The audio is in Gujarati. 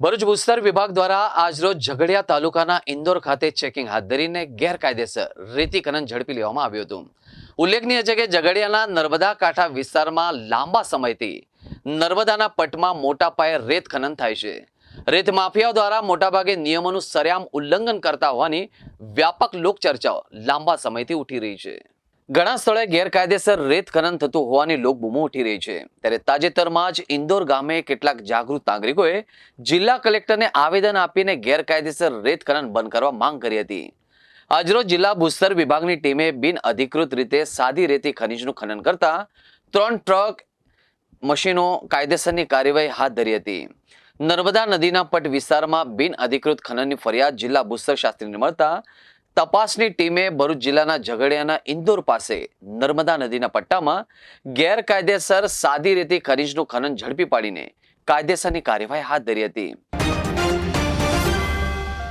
ભરૂચ ભૂસ્તર વિભાગ દ્વારા આજરોજ ઝઘડિયા તાલુકાના ઇન્દોર ખાતે ચેકિંગ હાથ ધરીને ગેરકાયદેસર રેતી ખનન ઝડપી લેવામાં આવ્યું હતું। ઉલ્લેખનીય છે કે ઝઘડિયાના નર્મદા કાંઠા વિસ્તારમાં લાંબા સમયથી નર્મદાના પટમાં મોટા પાયે રેત ખનન થાય છે। રેત માફિયાઓ દ્વારા મોટાભાગે નિયમોનું સરેઆમ ઉલ્લંઘન કરતા હોવાની વ્યાપક લોકચર્ચાઓ લાંબા સમયથી ઉઠી રહી છે। ઘણા સ્થળે ગેરકાયદેસર રેત ખનન થતું હોવાની લોકબૂમો ઉઠી રહી છે। ત્યારે તાજેતરમાં જ ઇન્દોર ગામે કેટલાક જાગૃત નાગરિકોએ જિલ્લા કલેક્ટરને આવેદન આપીને ગેરકાયદેસર રેત ખનન બંધ કરવા માંગ કરી હતી। આજરોજ જિલ્લા ભૂસ્તર વિભાગની ટીમે બિન અધિકૃત રીતે સાદી રેતી ખનીજનું ખનન કરતા 3 ટ્રક મશીનો કાયદેસરની કાર્યવાહી હાથ ધરી હતી। નર્મદા નદીના પટ વિસ્તારમાં બિન અધિકૃત ખનનની ફરિયાદ જિલ્લા ભૂસ્તર શાસ્ત્રીને મળતા તપાસની ટીમે ભરૂચ જિલ્લાના ઝઘડિયાના ઇન્દોર પાસે નર્મદા નદીના પટ્ટામાં ગેરકાયદેસર સાદી રેતી ખનીજનું ખનન ઝડપી પાડીને કાયદેસરની કાર્યવાહી હાથ ધરી હતી।